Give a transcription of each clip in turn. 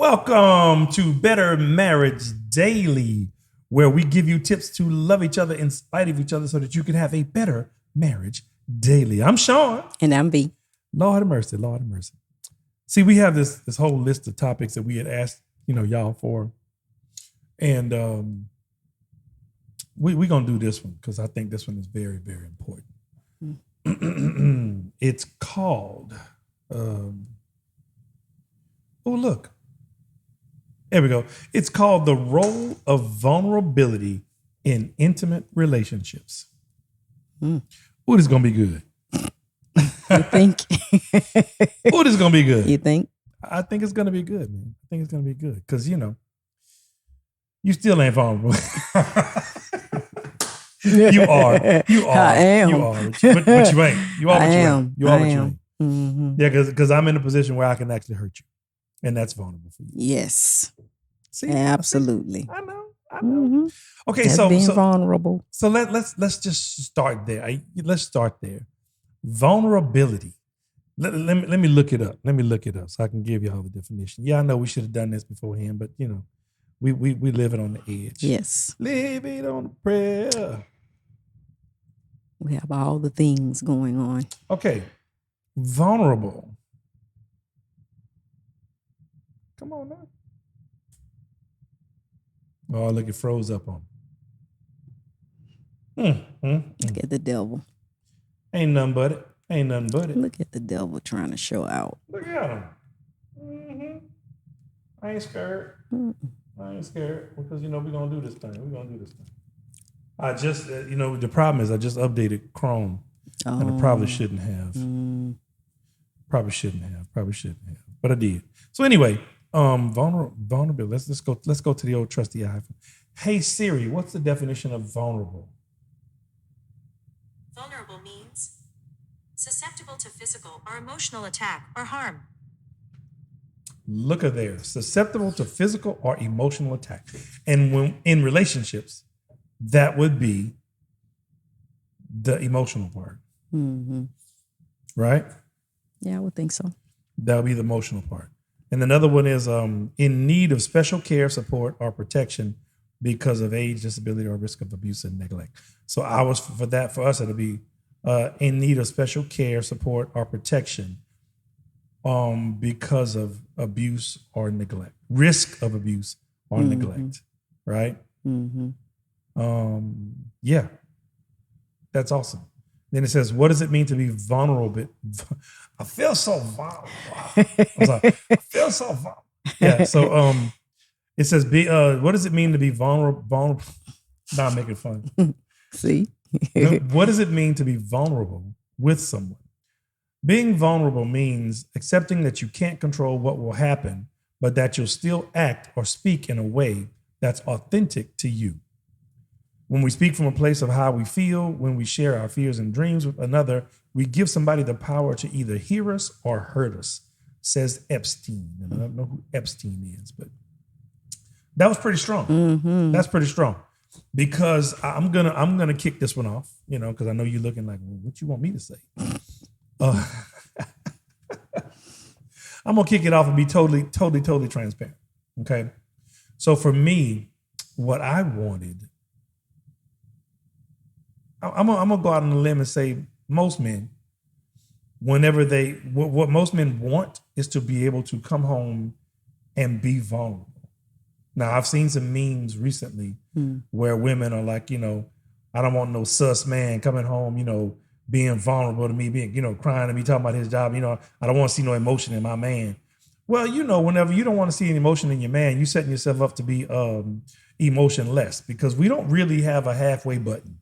Welcome to Better Marriage Daily, where we give you tips to love each other in spite of each other so that you can have a better marriage daily. I'm Sean. And I'm B. Lord have mercy, Lord have mercy. See, we have this whole list of topics that we had asked, y'all for. And we're going to do this one because I think this one is very, very important. It's called, look. There we go. It's called The Role of Vulnerability in Intimate Relationships. Ooh, this is going to be good. You think? Ooh, this is going to be good. You think? I think it's going to be good, man. I think it's going to be good because, you still ain't vulnerable. You are. I am. You are. But you ain't. You are what you ain't. You are what you ain't. Mm-hmm. Yeah, because I'm in a position where I can actually hurt you. And that's vulnerable for you. Yes. See, absolutely. I know. Mm-hmm. Okay, that's so being vulnerable. So let's just start there. Let's start there. Vulnerability. Let me look it up. Let me look it up so I can give you all the definition. Yeah, I know we should have done this beforehand, but we live it on the edge. Yes. Live it on the prayer. We have all the things going on. Okay. Vulnerable. Come on now. Oh, look, it froze up on me. Look at the devil. Ain't nothing but it. Ain't nothing but it. Look at the devil trying to show out. Look at him. I ain't scared. I ain't scared because, we're going to do this thing. We're going to do this thing. I just, the problem is I just updated Chrome and I probably shouldn't have. Probably shouldn't have. But I did. So anyway, vulnerability. Let's go to the old trusty iPhone. Hey Siri, what's the definition of vulnerable? Vulnerable means susceptible to physical or emotional attack or harm. Look at there. Susceptible to physical or emotional attack. And when in relationships, that would be the emotional part. Mm-hmm. Right? Yeah, I would think so. That would be the emotional part. And another one is in need of special care, support, or protection because of age, disability, or risk of abuse and neglect. So for us, it'll be in need of special care, support, or protection because of abuse or neglect, risk of abuse or neglect, right? Mm-hmm. Yeah, that's awesome. Then it says, what does it mean to be vulnerable? I feel so vulnerable. I feel so vulnerable. Yeah, so it says, what does it mean to be vulnerable? Now I'm making fun. See? What does it mean to be vulnerable with someone? Being vulnerable means accepting that you can't control what will happen, but that you'll still act or speak in a way that's authentic to you. When we speak from a place of how we feel, when we share our fears and dreams with another, we give somebody the power to either hear us or hurt us, says Epstein. And I don't know who Epstein is, but that was pretty strong. Mm-hmm. That's pretty strong. Because I'm gonna kick this one off, because I know you're looking like, well, what you want me to say? I'm gonna kick it off and be totally transparent. Okay. So for me, what I wanted, I'm gonna go out on a limb and say most men, what most men want is to be able to come home and be vulnerable. Now, I've seen some memes recently where women are like, I don't want no sus man coming home, being vulnerable to me, being, crying to me, talking about his job. I don't want to see no emotion in my man. Well, whenever you don't want to see any emotion in your man, you're setting yourself up to be emotionless because we don't really have a halfway button.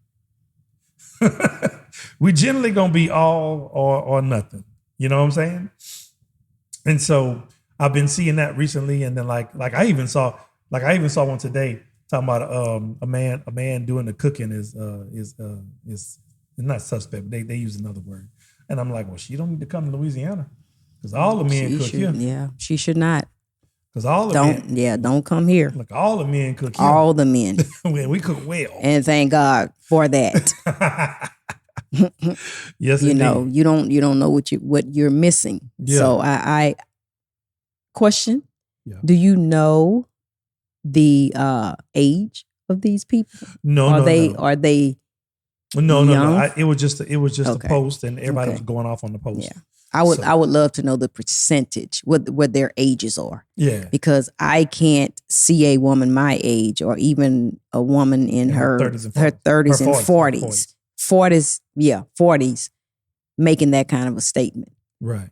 We generally gonna be all or nothing. You know what I'm saying? And so I've been seeing that recently, and then like I even saw one today talking about a man doing the cooking is not suspect, but they use another word. And I'm like, well, she don't need to come to Louisiana because all the men cook here. Yeah, she should not. Because all the men. Yeah, don't come here. Look, all the men cook here. All the men. We cook well. And thank God for that. Yes, you indeed. know, you don't know what you're missing. Yeah. So I question Yeah. Do you know the age of these people? No, Are no, they no. are they No. young? It was just Okay. a post, and everybody Okay. was going off on the post. Yeah. I would So- love to know the percentage, what their ages are. Yeah. Because I can't see a woman my age or even a woman in In her her 30s and 30s and 40s. 40s making that kind of a statement. Right.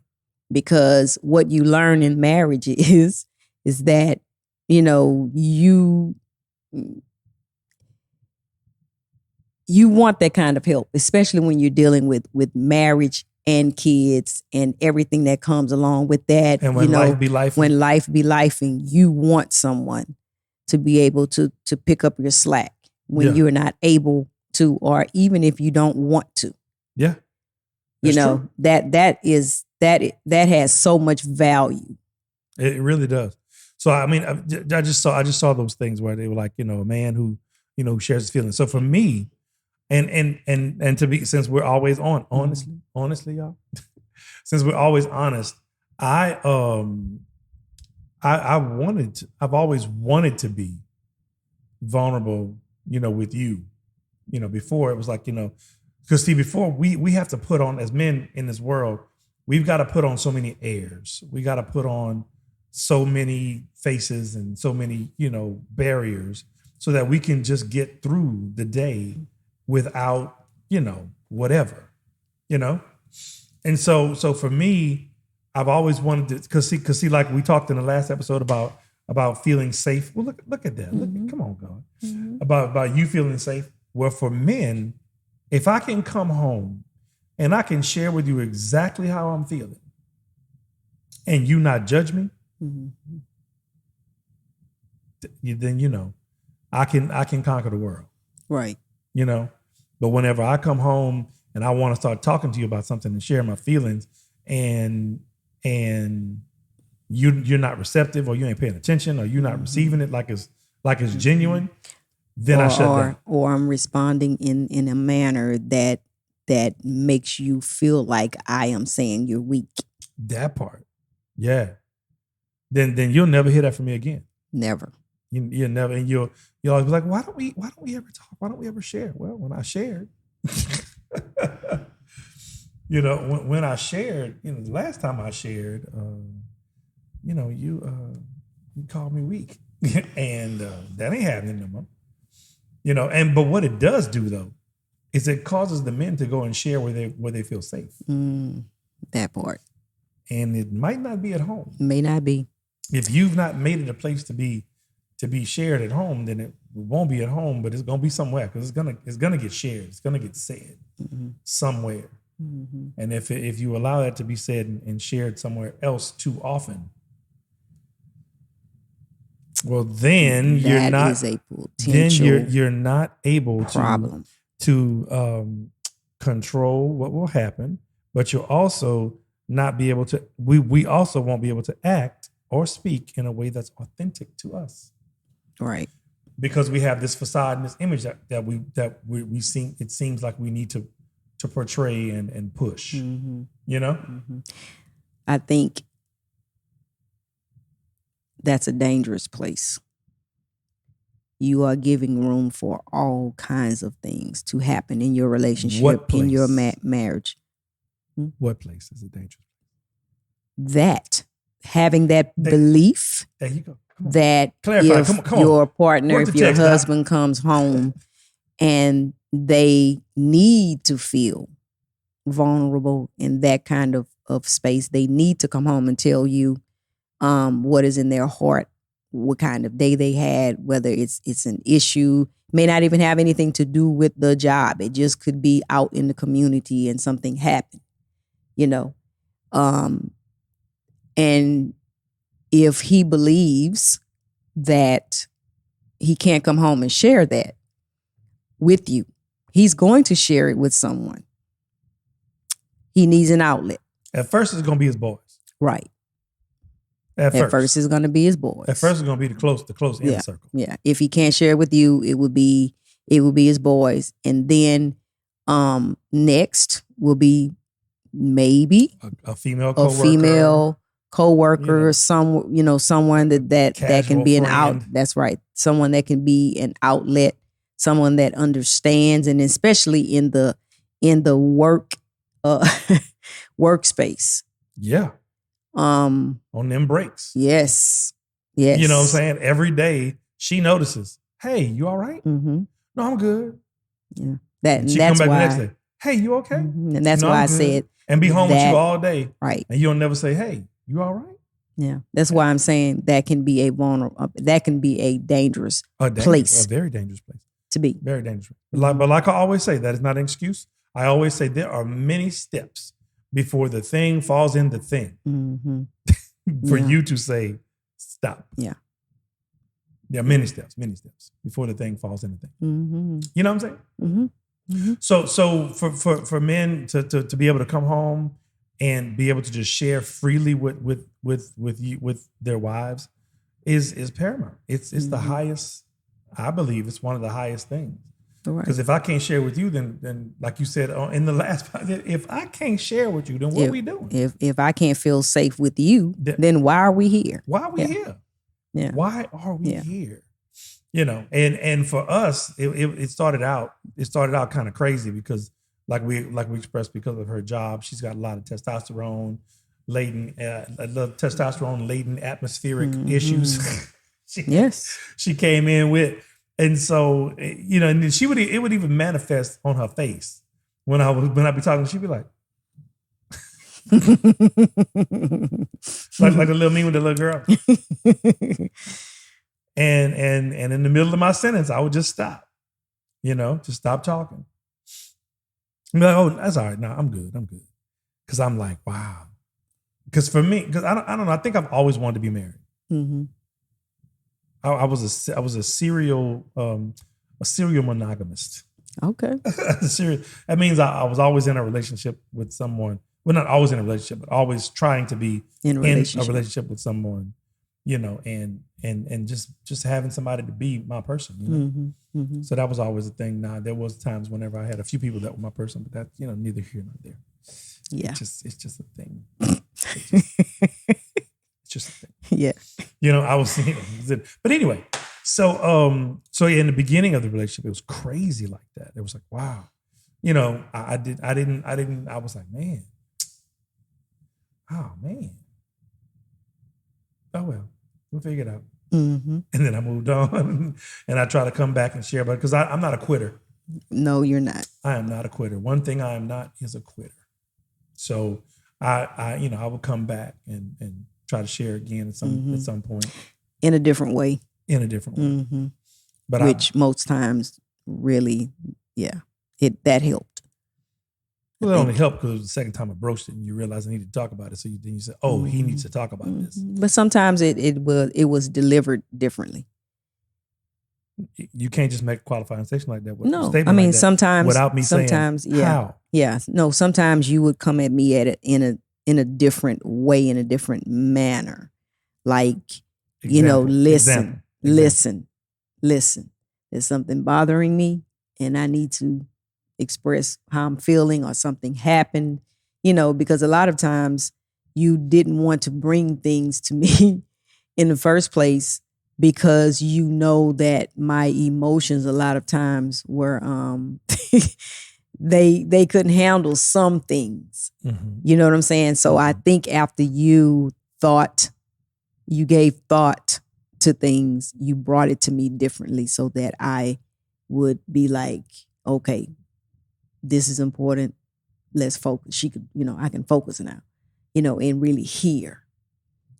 Because what you learn in marriage is that, you know, you want that kind of help, especially when you're dealing with marriage and kids and everything that comes along with that. And when life be life, when life be lifing, you want someone to be able to pick up your slack when Yeah. you're not able to, or even if you don't want to. yeah, You That's know, true. that has so much value. It really does. So I mean, I just saw those things where they were like, you know, a man who, you know, shares his feelings. So for me, and to be, since we're always honestly, y'all, since we're always honest, I've always wanted to be vulnerable, you know, with you. You know, before it was like, you know, because see, before we have to put on, as men in this world, we've got to put on so many airs. We got to put on so many faces and so many, you know, barriers so that we can just get through the day without, you know, whatever, you know? And so for me, I've always wanted to, cause see, like we talked in the last episode about feeling safe. Well, look at that. Mm-hmm. Come on, God. Mm-hmm. About you feeling safe. Well, for men, if I can come home and I can share with you exactly how I'm feeling and you not judge me, Mm-hmm. then, you know, I can conquer the world. Right. You know, but whenever I come home and I want to start talking to you about something and share my feelings, and you're not receptive, or you ain't paying attention, or you're not receiving it like it's genuine, then I shut down. Or I'm responding in a manner that makes you feel like I am saying you're weak. That part, yeah. Then you'll never hear that from me again. Never. You'll never, and you'll always be like, why don't we ever talk? Why don't we ever share? Well, when I shared, you know, when I shared, you know, the last time I shared, you know, you called me weak, and that ain't happening no more. You know, but what it does do though, is it causes the men to go and share where they feel safe. That part. And it might not be at home. May not be. If you've not made it a place to be shared at home, then it won't be at home, but it's gonna be somewhere, because it's gonna get shared. It's gonna get said somewhere. Mm-hmm. And if you allow that to be said and shared somewhere else too often, well, then you're not. That is a potential. Then you're not able problem to control what will happen, but you'll also not be able to. We also won't be able to act or speak in a way that's authentic to us. Right. Because we have this facade and this image that we seem, it seems like we need to portray and push. Mm-hmm. You know? Mm-hmm. I think that's a dangerous place. You are giving room for all kinds of things to happen in your relationship, in your marriage. What place is it dangerous? That having that belief. There you go. That clarify. If your partner, if your husband comes home and they need to feel vulnerable in that kind of space, they need to come home and tell you what is in their heart, what kind of day they had, whether it's an issue, may not even have anything to do with the job. It just could be out in the community and something happened, you know. And if he believes that he can't come home and share that with you, he's going to share it with someone. He needs an outlet. At first, it's going to be his boys. Right. At first, it's going to be his boys. At first, it's going to be the close inner circle. Yeah. If he can't share it with you, it would be his boys, and then next will be maybe a female coworker. A female coworker, someone that can be an out. That's right. Someone that can be an outlet, someone that understands, and especially in the work workspace. Yeah. On them breaks. Yes. Yes. You know what I'm saying? Every day she notices, hey, you all right? Mm-hmm. No, I'm good. Yeah. She come back the next day. Hey, you okay? Mm-hmm. And that's why I said. And be home with you all day. Right. And you'll never say, hey, you all right? Yeah. That's why I'm saying that can be a dangerous place. A very dangerous place. To be. Very dangerous. But like I always say, that is not an excuse. I always say there are many steps before the thing falls in the thing for you to say, stop. Yeah. There are many steps before the thing falls in the thing. Mm-hmm. You know what I'm saying? Mm-hmm. Mm-hmm. So for men to be able to come home and be able to just share freely with their wives is paramount. It's the highest. I believe it's one of the highest things. Because if I can't share with you, then like you said in the last, if I can't share with you, then what are we doing? If I can't feel safe with you, then why are we here? Why are we here? Yeah. Why are we here? You know, and for us, it started out kind of crazy because like we expressed, because of her job, she's got a lot of testosterone laden atmospheric issues. She came in with. And so, you know, and it would even manifest on her face when I'd be talking. She'd be like, like a little me with the little girl. and in the middle of my sentence, I would just stop, just stop talking. I'm like, oh, that's all right. No, I'm good. Because I'm like, wow. Because for me, because I don't know. I think I've always wanted to be married. Mm-hmm. I was a serial monogamist. Okay. That means I was always in a relationship with someone. Well, not always in a relationship, but always trying to be in a relationship with someone, and just having somebody to be my person. Mm-hmm. Mm-hmm. So that was always a thing. Now there was times whenever I had a few people that were my person, but that's neither here nor there. Yeah. It's just a thing. It's just a thing. Yeah. I was but anyway, so in the beginning of the relationship, it was crazy like that. It was like, wow. I was like, man. Oh man. Oh well, we'll figure it out. Mm-hmm. And then I moved on and I try to come back and share about it because I'm not a quitter. No, you're not. I am not a quitter. One thing I am not is a quitter. So I will come back and try to share again at some point. In a different way. Mm-hmm. But which most times really, that helped. Well, it only helped because it was the second time I broached it and you realize I need to talk about it. So then you said, oh, he needs to talk about this. But sometimes it was delivered differently. You can't just make a qualifying statement like that. No, I mean, sometimes without me saying how. Yeah. No, sometimes you would come at me at it in a different way, in a different manner. Like, listen. There's something bothering me and I need to express how I'm feeling or something happened, because a lot of times you didn't want to bring things to me in the first place because that my emotions a lot of times were, they couldn't handle some things. Mm-hmm. You know what I'm saying? So I think after you gave thought to things, you brought it to me differently so that I would be like, okay, this is important. Let's focus. I can focus now, and really hear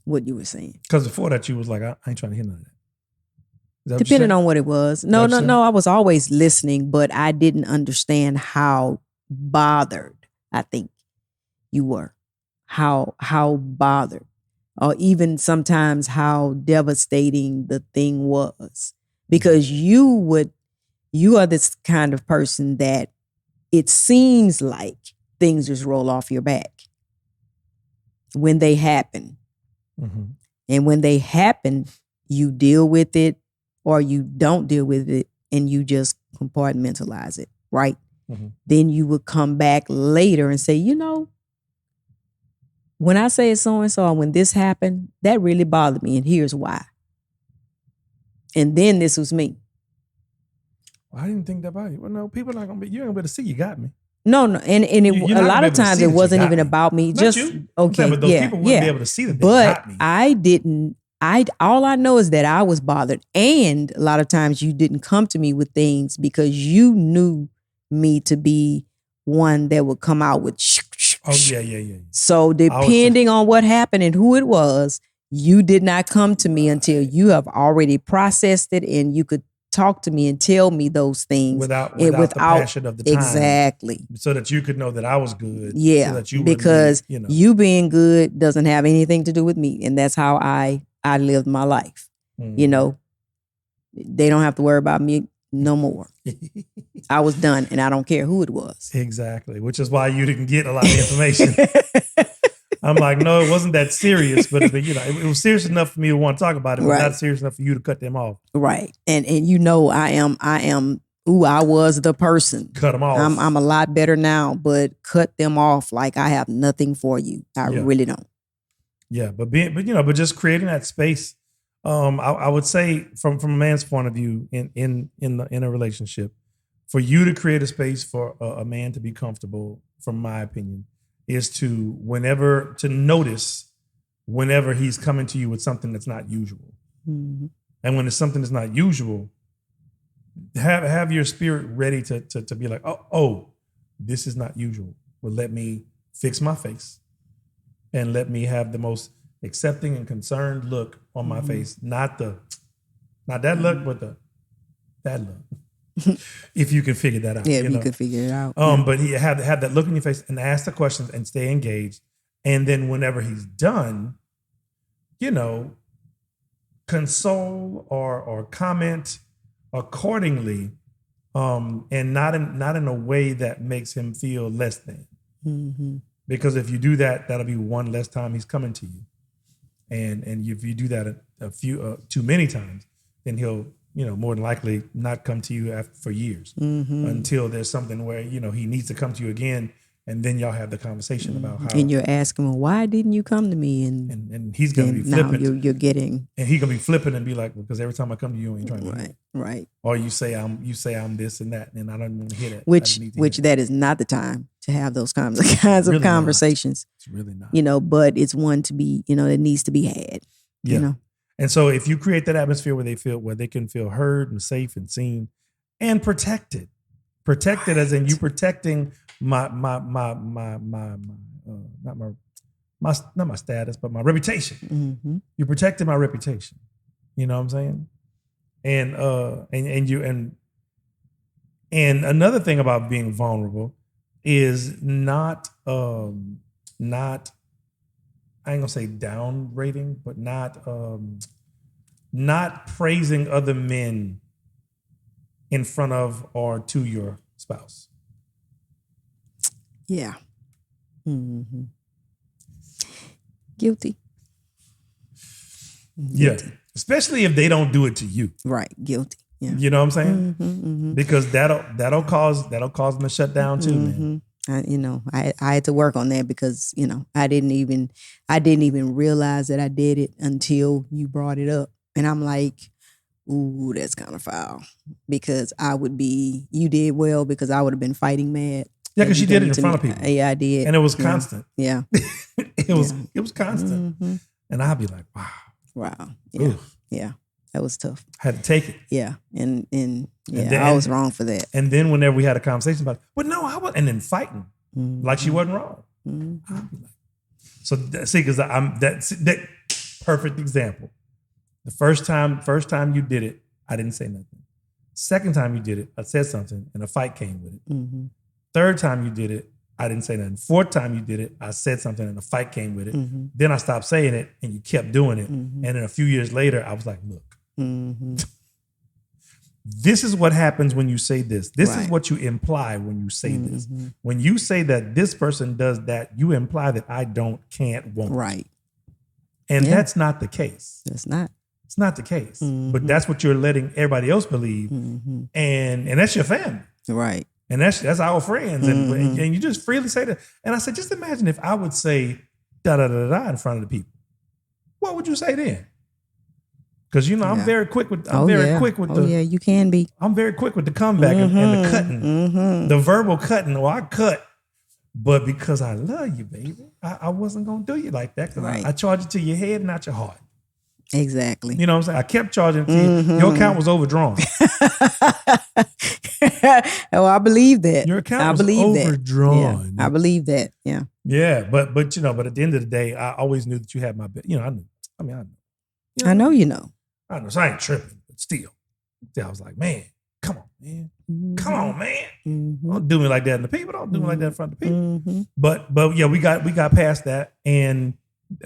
what you were saying. Because before that, you was like, I ain't trying to hear none of that. Depending on what it was. No. I was always listening, but I didn't understand how bothered I think you were. How bothered. Or even sometimes how devastating the thing was. Because you are this kind of person that it seems like things just roll off your back when they happen. Mm-hmm. And when they happen, you deal with it or you don't deal with it and you just compartmentalize it, right? Mm-hmm. Then you would come back later and say, when I say it's so-and-so, or when this happened, that really bothered me, and here's why. And then this was me. Well, I didn't think that about you. Well, no, people are not gonna be. You're gonna be able to see you got me. No, and a lot of times it wasn't even about me. Not Just you. okay, But those yeah, people wouldn't yeah. be able to see that they But got me. I didn't. All I know is that I was bothered, and a lot of times you didn't come to me with things because you knew me to be one that would come out with. Oh yeah. So depending on what happened and who it was, you did not come to me until you have already processed it and you could talk to me and tell me those things without the passion of the time. Exactly. So that you could know that I was good. Yeah. So that you because wouldn't be, you being good doesn't have anything to do with me. And that's how I lived my life. You know, they don't have to worry about me no more. I was done, and I don't care who it was. Exactly, which is why you didn't get a lot of information. I'm like, no, it wasn't that serious, but it was serious enough for me to want to talk about it, but not serious enough for you to cut them off. Right, and I am. Ooh, I was the person. Cut them off. I'm a lot better now, but cut them off like I have nothing for you. I really don't. Yeah, but just creating that space. I would say from a man's point of view in a relationship, for you to create a space for a man to be comfortable, from my opinion, is to notice whenever he's coming to you with something that's not usual. Mm-hmm. And when it's something that's not usual, have your spirit ready to be like, oh, this is not usual. Well, let me fix my face and let me have the most accepting and concerned look on my face, not that look, but that look. If you can figure that out, if you could figure it out. But he have that look in your face and ask the questions and stay engaged. And then whenever he's done, console or comment accordingly, and not in a way that makes him feel less than. Mm-hmm. Because if you do that, that'll be one less time he's coming to you. And if you do that a few too many times, then he'll more than likely not come to you for years, until there's something where he needs to come to you again, and then y'all have the conversation about how. And you're asking him, why didn't you come to me? And he's gonna be flippant. Now you're getting. And he's gonna be flipping and be like, well, because every time I come to you, ain't trying to. Right. Or you say I'm this and that, and I don't want to hear that. Which that is not the time to have those kinds of conversations. It's really not. But it's one to be, that needs to be had. Yeah. And so if you create that atmosphere where they can feel heard and safe and seen and protected as in you protecting not my status, but my reputation. Mm-hmm. You protected my reputation. You know what I'm saying? And another thing about being vulnerable is not I ain't gonna say down rating, but not praising other men in front of or to your spouse. Yeah. Mm-hmm. Guilty. Yeah. Especially if they don't do it to you. Right. Guilty. Yeah. You know what I'm saying? Mm-hmm, mm-hmm. Because that'll cause them to shut down too, man. I had to work on that because, I didn't even realize that I did it until you brought it up. And I'm like, ooh, that's kind of foul. Because you did well because I would have been fighting mad. Yeah, because you did it in front of people. Yeah, I did. And it was constant. Yeah. It was constant. Mm-hmm. And I'd be like, wow. Wow. Yeah. Oof. Yeah. That was tough. Had to take it. Yeah. And I was wrong for that. And then whenever we had a conversation about it, but no, I wasn't, and then fighting like she wasn't wrong. Mm-hmm. I'd be like, so see, because that perfect example. The first time you did it, I didn't say nothing. Second time you did it, I said something, and a fight came with it. Mm-hmm. Third time you did it, I didn't say nothing. Fourth time you did it, I said something, and a fight came with it. Mm-hmm. Then I stopped saying it, and you kept doing it. Mm-hmm. And then a few years later, I was like, look. Mm-hmm. This is what happens when you say this. This is what you imply when you say this. When you say that this person does that, you imply that I can't, won't. Right. And that's not the case. It's not. It's not the case. Mm-hmm. But that's what you're letting everybody else believe. Mm-hmm. And that's your family. Right. And that's our friends. Mm-hmm. And you just freely say that. And I said, just imagine if I would say, da da da da in front of the people. What would you say then? Because I'm very quick with you can be. I'm very quick with the comeback and the cutting, the verbal cutting. Or I cut, but because I love you, baby, I wasn't gonna do you like that. Because I charge it to your head, not your heart. Exactly. You know what I'm saying? I kept charging it to you. Your account was overdrawn. Oh, I believe that. Your account was overdrawn. Yeah, I believe that. Yeah. Yeah, but at the end of the day, I always knew that you had my best. I knew. I know. I know you know. I know. So I ain't tripping, but still. I was like, man, come on, man. Come on, man. Don't do me like that in the people. Don't do me like that in front of the people. But yeah, we got past that. And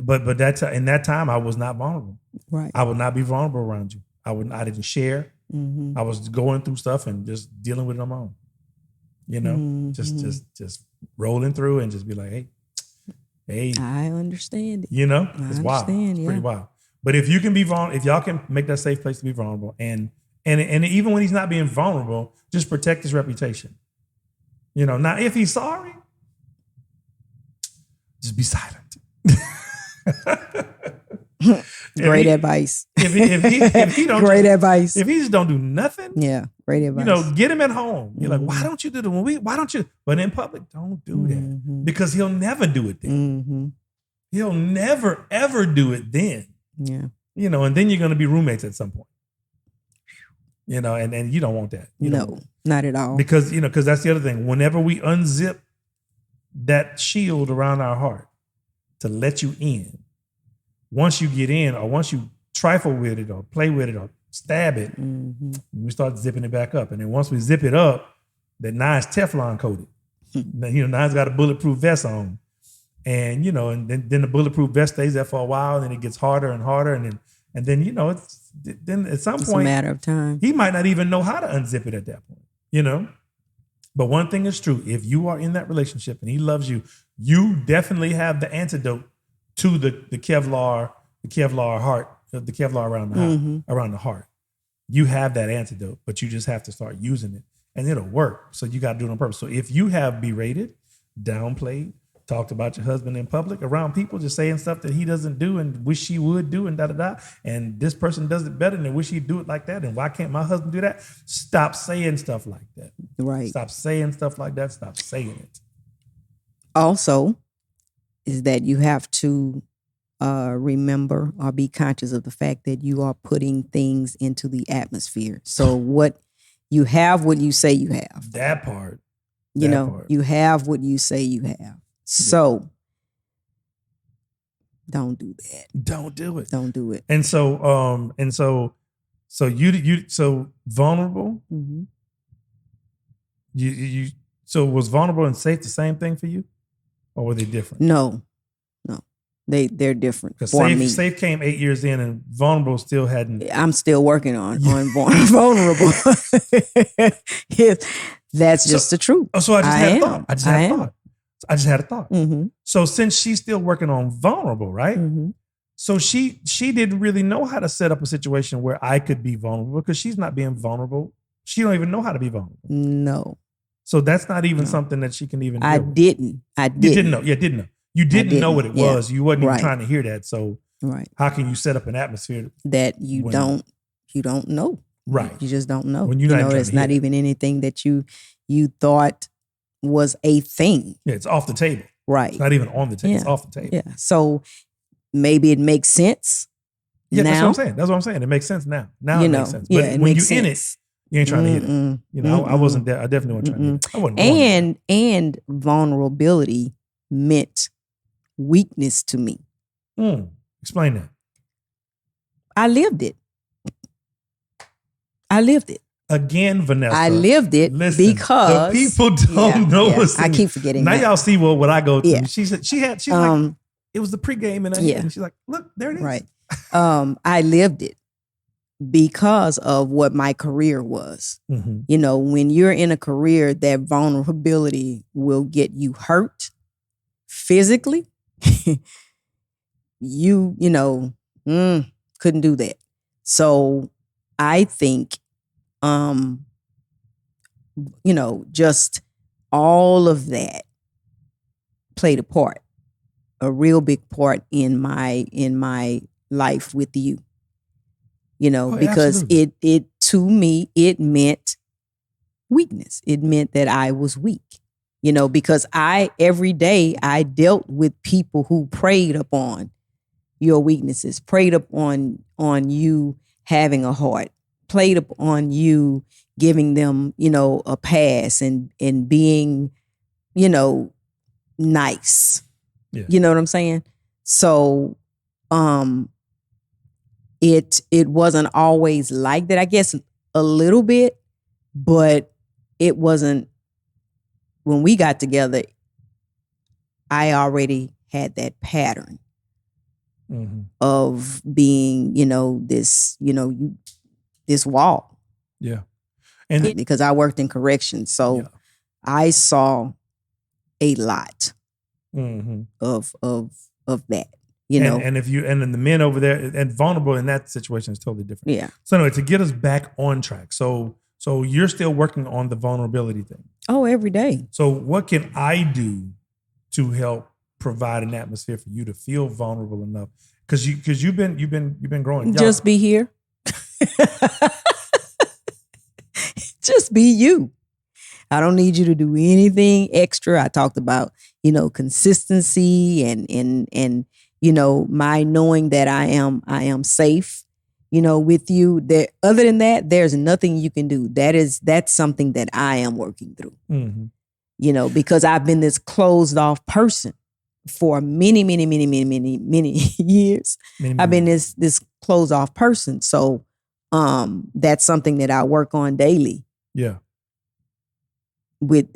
but that's in that time I was not vulnerable. Right. I would not be vulnerable around you. I didn't share. I was going through stuff and just dealing with it on my own. Just rolling through and just be like, hey. I understand it. It's wild. It's pretty wild. But if you can be vulnerable, if y'all can make that safe place to be vulnerable, and even when he's not being vulnerable, just protect his reputation. Now if he's sorry, just be silent. Great advice. If he don't, great advice. If he just don't do nothing, yeah, great advice. Get him at home. You're like, why don't you do that? Why don't you? But in public, don't do that because he'll never do it then. He'll never ever do it then. Yeah. And then you're going to be roommates at some point. And you don't want that. No, not at all. Because that's the other thing. Whenever we unzip that shield around our heart to let you in, once you get in, or once you trifle with it, or play with it, or stab it, we start zipping it back up. And then once we zip it up, then now it's Teflon coated. Now it's got a bulletproof vest on. And and then the bulletproof vest stays there for a while, and then it gets harder and harder, and then it's then at some point, it's a matter of time. He might not even know how to unzip it at that point, But one thing is true: if you are in that relationship and he loves you, you definitely have the antidote to the Kevlar heart, the Kevlar around the heart. You have that antidote, but you just have to start using it, and it'll work. So you got to do it on purpose. So if you have berated, downplayed, talked about your husband in public around people, just saying stuff that he doesn't do and wish he would do, and and this person does it better and they wish he'd do it like that, and why can't my husband do that? Stop saying stuff like that. Right. Stop saying stuff like that. Stop saying it. Also, is that you have to remember or be conscious of the fact that you are putting things into the atmosphere. So what you have, what you say you have. That part. You have what you say you have. So don't do that. Don't do it. Don't do it. And so vulnerable. You so was vulnerable and safe the same thing for you, or were they different? No, they're different. Because safe came 8 years in, and vulnerable still hadn't. I'm still working on vulnerable. That's just the truth. So I just had a thought. So since she's still working on vulnerable, right? So she didn't really know how to set up a situation where I could be vulnerable, because she's not being vulnerable. She don't even know how to be vulnerable. No. So that's not even something that she can even do. I didn't. You didn't know. Yeah, didn't know. You didn't know what it was. You wasn't even trying to hear that. So how can you set up an atmosphere that you don't know? Right. You just don't know. When it's not even anything that you thought was a thing. Yeah, it's off the table. Right. It's not even on the table. Yeah. It's off the table. Yeah. So maybe it makes sense. Yeah, now. That's what I'm saying. It makes sense now. Now it makes sense. But when you're in it, you ain't trying to hear it. I wasn't there. I definitely wasn't trying to hear it. I wasn't and vulnerability meant weakness to me. Explain that. I lived it. Again, Vanessa. I lived it because the people don't know what's I keep forgetting. Now that. Y'all see what I go through. Yeah. She's like, it was the pregame and and she's like, look, there it is. Right. I lived it because of what my career was. When you're in a career, that vulnerability will get you hurt physically. You couldn't do that. So I think, just all of that played a part a real big part in my life with you. You know, because absolutely. it to me, it meant weakness. It meant that I was weak. You know, because every day I dealt with people who preyed upon your weaknesses, preyed upon you having a heart, played upon you giving them, you know, a pass and being, you know, nice. Yeah. You know what I'm saying? So it wasn't always like that. I guess a little bit, but it wasn't. When we got together, I already had that pattern of being, you know, this wall. Yeah. And because I worked in corrections. So I saw a lot of that. You know, and if you and then the men over there and vulnerable in that situation is totally different. Yeah. So anyway, to get us back on track. So you're still working on the vulnerability thing. Oh, every day. So what can I do to help provide an atmosphere for you to feel vulnerable enough? Because you've been growing. Just be here. Just be you. I don't need you to do anything extra. I talked about, you know, consistency and you know, my knowing that I am safe, you know, with you. There, other than that, there's nothing you can do. That's something that I am working through. You know, because I've been this closed off person for many years. I've been this closed off person. So that's something that I work on daily. Yeah.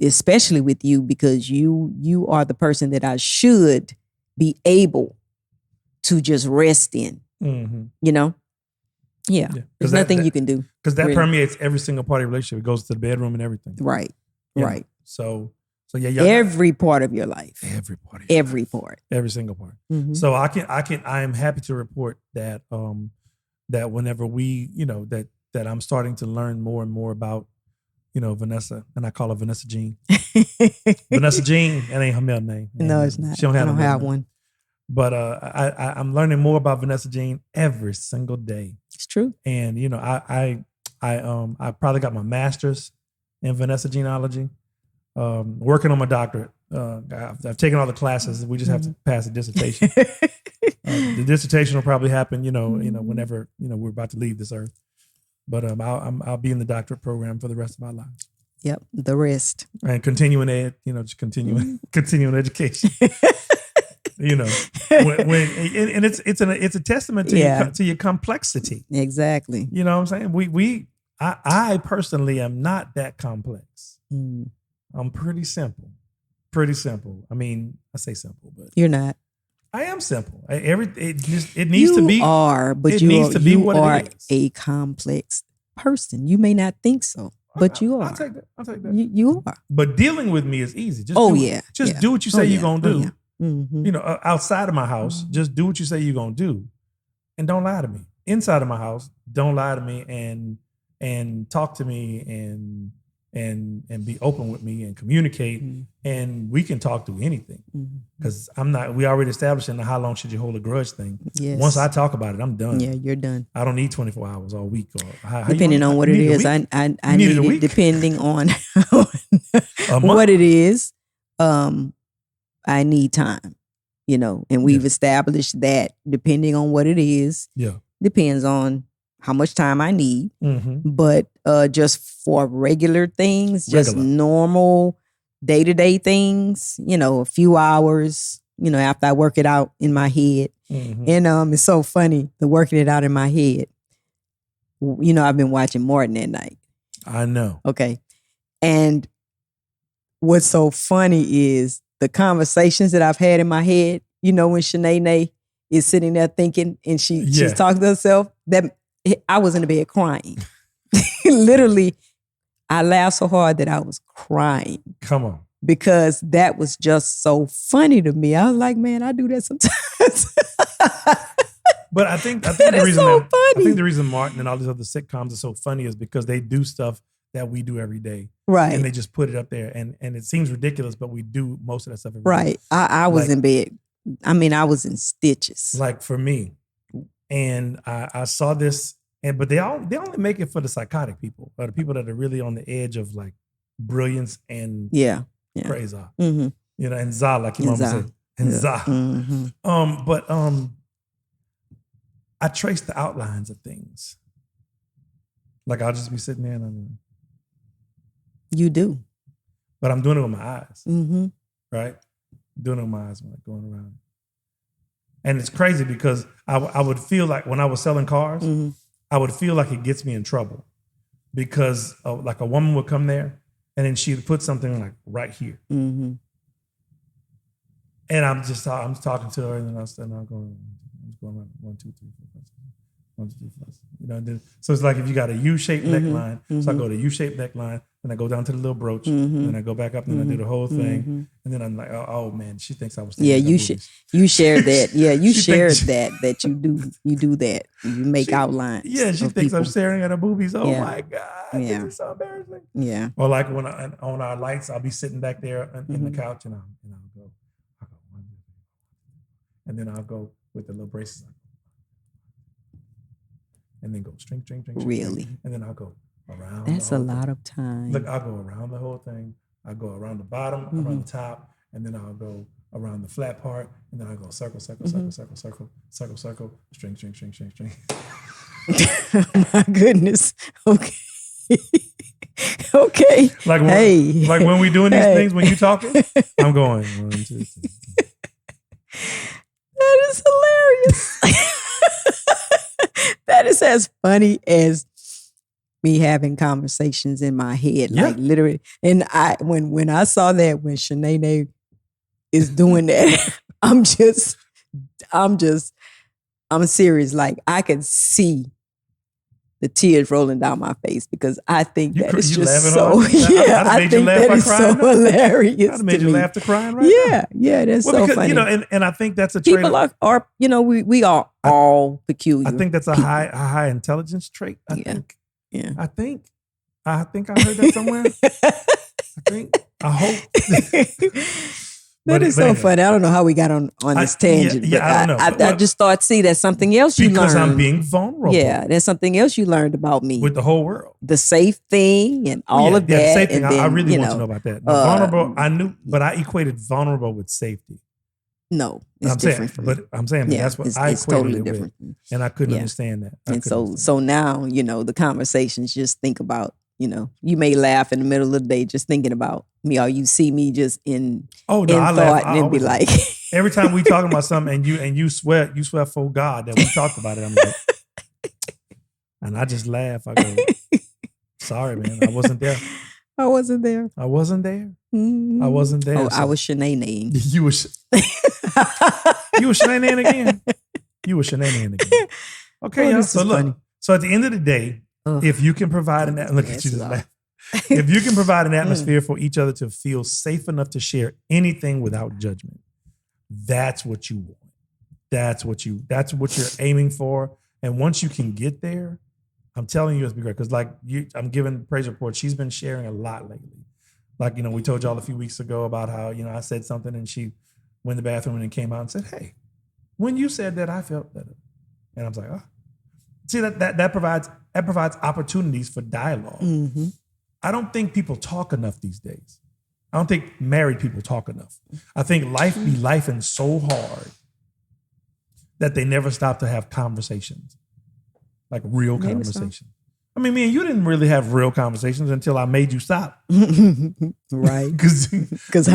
Especially with you, because you are the person that I should be able to just rest in. You know? Yeah. There's nothing you can do. Because that permeates every single part of your relationship. It goes to the bedroom and everything. Right. Yeah. Right. So yeah. Every part of your life. Every part. Every single part. So I am happy to report that that whenever we, you know, that I'm starting to learn more and more about, you know, Vanessa, and I call her Vanessa Jean. Vanessa Jean, that ain't her middle name. No, it's not. She don't have, I don't have one. But I'm learning more about Vanessa Jean every single day. It's true. And you know, I probably got my master's in Vanessa genealogy. Working on my doctorate. I've taken all the classes. We just have to pass a dissertation. The dissertation will probably happen, you know, whenever, you know, we're about to leave this earth. But I'll be in the doctorate program for the rest of my life. Yep, the rest. And continuing ed, you know, just continuing education. You know, and it's a testament to your complexity. Exactly. You know what I'm saying? I personally am not that complex. I'm pretty simple. I mean, I say simple, but you're not. I am simple. It needs to be. You are, but you are a complex person. You may not think so, but you are. I'll take that. You are. But dealing with me is easy. Just do what you say you're gonna do. You know, outside of my house, just do what you say you're gonna do, and don't lie to me. Inside of my house, don't lie to me and talk to me and be open with me and communicate, and we can talk through anything. Because we already established in the how long should you hold a grudge thing. Yes. Once I talk about it, I'm done. Yeah, you're done. I don't need 24 hours all week. Or depending on what it is, I need it depending on what it is. I need time, you know, and we've established that depending on what it is, depends on how much time I need. But just for regular things, just normal day-to-day things, you know, a few hours, you know, after I work it out in my head. And it's so funny, the working it out in my head. You know, I've been watching Martin at night. I know. Okay. And what's so funny is the conversations that I've had in my head, you know, when Shanae is sitting there thinking and she's talking to herself, that I was in the bed crying. Literally, I laughed so hard that I was crying. Come on. Because that was just so funny to me. I was like, man, I do that sometimes. But I think the reason Martin and all these other sitcoms are so funny is because they do stuff that we do every day. Right. And they just put it up there. And it seems ridiculous, but we do most of that stuff every day. Right. I was in bed I mean, I was in stitches. Like for me, and I saw this, but they only make it for the psychotic people, or the people that are really on the edge of like brilliance and Yeah. crazy. Mm-hmm. You know, and za, like your And mama za. said, and za. Mm-hmm. But I trace the outlines of things. Like I'll just be sitting there and I'm, You do. but I'm doing it with my eyes, Mm-hmm. right? Doing it with my eyes, like going around. And it's crazy because I would feel like when I was selling cars, Mm-hmm. I would feel like it gets me in trouble because like a woman would come there and then she'd put something like right here. Mm-hmm. And I'm talking to her and then I'm going around 1, 2, 3, 4, 5, 6, 1, 2, 3, 4. You know, then, so it's like if you got a U-shaped neckline, so I go to U-shaped neckline, and I go down to the little brooch, and then I go back up, and then I do the whole thing, and then I'm like, oh man, she thinks I was. Yeah, you shared that. Yeah, you She shared thinks- that you do that. You make outlines. Yeah, she of thinks I'm people. staring at her boobies. Oh Yeah. my god, Yeah. this is so embarrassing. Yeah. Or like when on our lights, I'll be sitting back there in the couch, and I'll go, 1, 2, 3, and then I'll go with the little braces. And then go string. Really? And then I'll go around. That's the a whole lot thing. of time. Look, I'll go around the whole thing. I'll go around the bottom, around the top, and then I'll go around the flat part, and then I'll go circle, string. My goodness. Okay. Okay. Like when we doing these things, when you talking, I'm going 1, 2, 3. That is hilarious. That is as funny as me having conversations in my head, Yeah. like literally. And when I saw that when Shanae is doing that, I'm serious. Like I could see the tears rolling down my face because I think that is You just laughing so. hard? Yeah, I'd have I made you think laugh that by is so crying. hilarious. I'd have made to you me. laugh to crying right now. Yeah, that's Well, so because, funny. you know, and I think that's a trait. People are we are all peculiar. I think that's a people. high intelligence trait. I Yeah. think. Yeah. I think I heard that somewhere. I hope. That is so anyway. funny. I don't know how we got on this tangent. yeah, but I don't know. I just thought, see, that's something else you Because learned. I'm being vulnerable. Yeah, there's something else you learned about me. With the whole world. The safe thing and all of the that. safe thing. And then, I really you want to know about that. Now, vulnerable, I knew, but I equated vulnerable with safety. No, it's I'm different saying, for me. but I'm saying Yeah, that's what it's I equated totally it different. with, and I couldn't Yeah. understand that. And so now, the conversations, just think about, you may laugh in the middle of the day just thinking about me, or you see me just in I thought, laugh. and then be like, every time we talking about something, and you swear for God that we talked about it. I'm like, and I just laugh. I go, sorry, man, I wasn't there. I wasn't there. I wasn't there. Mhm. I wasn't there. Oh, so- I was Shanae. You were Shanae again. You were Shanae again. Okay, Oh, y'all. this So is look. funny. So at the end of the day, Ugh. if you can provide look at you just laugh. If you can provide an atmosphere for each other to feel safe enough to share anything without judgment, that's what you want. That's what you're aiming for. And once you can get there, I'm telling you, it's be great. Because I'm giving praise report. She's been sharing a lot lately. Like, we told y'all a few weeks ago about how, I said something and she went in the bathroom and then came out and said, hey, when you said that, I felt better. And I was like, oh. See, that provides opportunities for dialogue. Mm-hmm. I don't think people talk enough these days. I don't think married people talk enough. I think life be lifing so hard that they never stop to have conversations, like real Maybe so. conversations. I mean, me and you didn't really have real conversations until I made you stop. Right. Because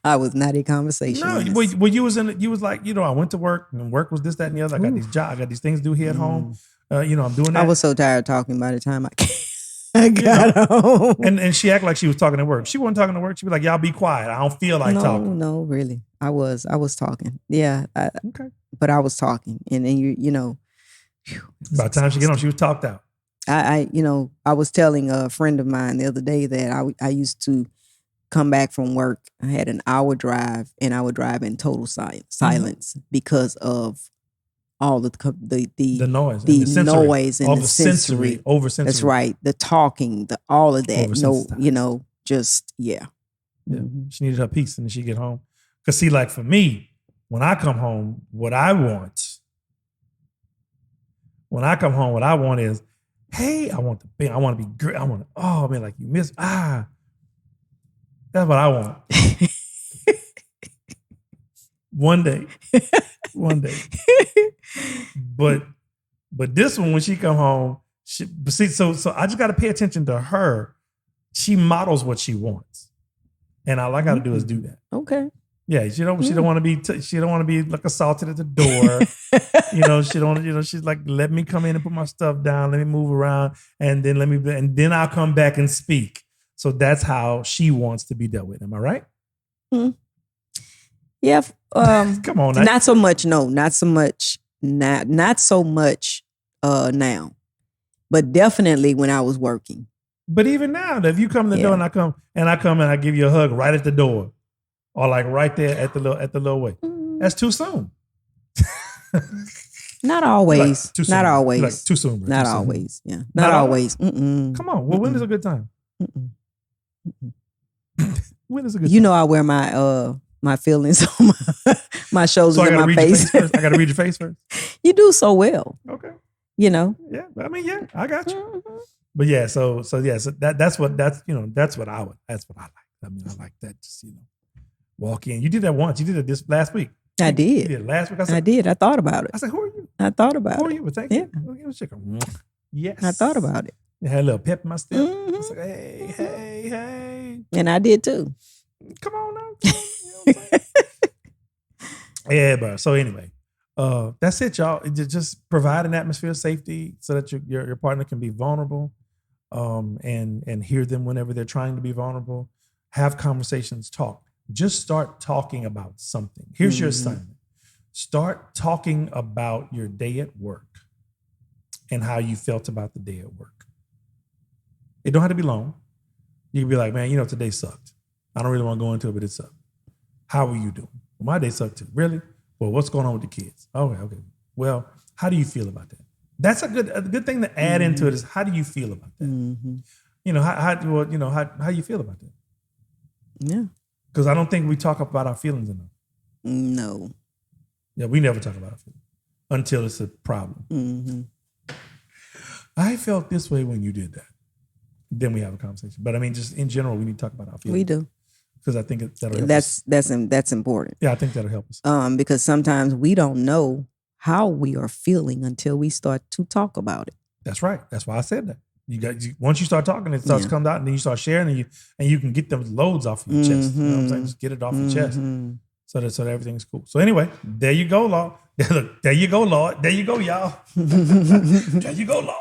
I was not a conversationalist. No, well, you was like, I went to work and work was this, that, and the other. I got these jobs, I got these things to do here at home. I'm doing that. I was so tired of talking by the time I got home. And she acted like she was talking at work. She wasn't talking to work. She'd be like, y'all be quiet. I don't feel like talking. No, really. I was talking. Yeah. Okay. But I was talking. And then By the time she get on, she was talked out. I was telling a friend of mine the other day that I used to come back from work. I had an hour drive and I would drive in total silence because of all the noise, the and the sensory, noise and all the sensory. over sensory. That's right. The talking, all of that. Oversensitized. Just yeah. Yeah. Mhm. She needed her peace and then she get home. Cause see, like for me, When I come home, what I want is, hey, I want to be great. I want to, oh man, like you miss, that's what I want. One day. But this one, when she come home, so I just got to pay attention to her. She models what she wants, and all I got to do is do that. Okay. Yeah, she don't want to be she don't want to be like assaulted at the door. She don't. She's like, let me come in and put my stuff down. Let me move around, and then I'll come back and speak. So that's how she wants to be dealt with. Am I right? Mm-hmm. Yeah. Come on. Not so much. No, not so much. Not so much now, but definitely when I was working. But even now, if you come to the door and I come and I give you a hug right at the door, or like right there at the little way, that's too soon. Not always. Like, too soon. Not always. Like, too soon. Bro. Not too always. Soon. Yeah. Not always. Mm-mm. Come on. Well, when is a good time? When is a good time? You know, I wear my feelings on my shoulders and my face. I got to read your face first. You do so well. Okay. Yeah. I mean, yeah, I got you. Mm-hmm. But yeah, so that's what I like. I mean, I like that. Just walk in. You did that once. You did it this last week. I did. You did it last week. I did. I thought about it. I said, "Who are you?" I thought about it. Who are you? Well, thank you. Yes. I thought about it. It had a little pep in my step. Mm-hmm. I was like, hey. And I did too. Come on now. Yeah, bro. So anyway, that's it, y'all. Just provide an atmosphere of safety so that your partner can be vulnerable, and hear them whenever they're trying to be vulnerable. Have conversations, talk. Just start talking about something. Here's your assignment. Start talking about your day at work and how you felt about the day at work. It don't have to be long. You can be like, man, today sucked. I don't really want to go into it, but it sucked. How are you doing? Well, my day sucked too. Really? Well, what's going on with the kids? Okay. Well, how do you feel about that? That's a good thing to add into it is, how do you feel about that? Mm-hmm. How do you feel about that? Yeah. Because I don't think we talk about our feelings enough. No. Yeah, we never talk about our feelings until it's a problem. Mm-hmm. I felt this way when you did that. Then we have a conversation. But I mean, just in general, we need to talk about our feelings. We do. Because I think that'll help us. That's important. Yeah, I think that'll help us. Because sometimes we don't know how we are feeling until we start to talk about it. That's right. That's why I said that. Once you start talking, it starts to come out, and then you start sharing, and you can get those loads off your chest. You know what I'm saying? Just get it off your chest, so that everything's cool. So anyway, there you go, Lord. Look, there you go, Lord. There you go, y'all. There you go, Lord.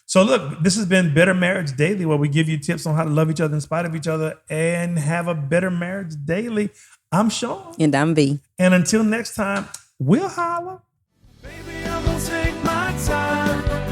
So look, this has been Better Marriage Daily, where we give you tips on how to love each other in spite of each other and have a better marriage daily. I'm Sean. And I'm V. And until next time, we'll holler. Baby, I'm gonna take my time.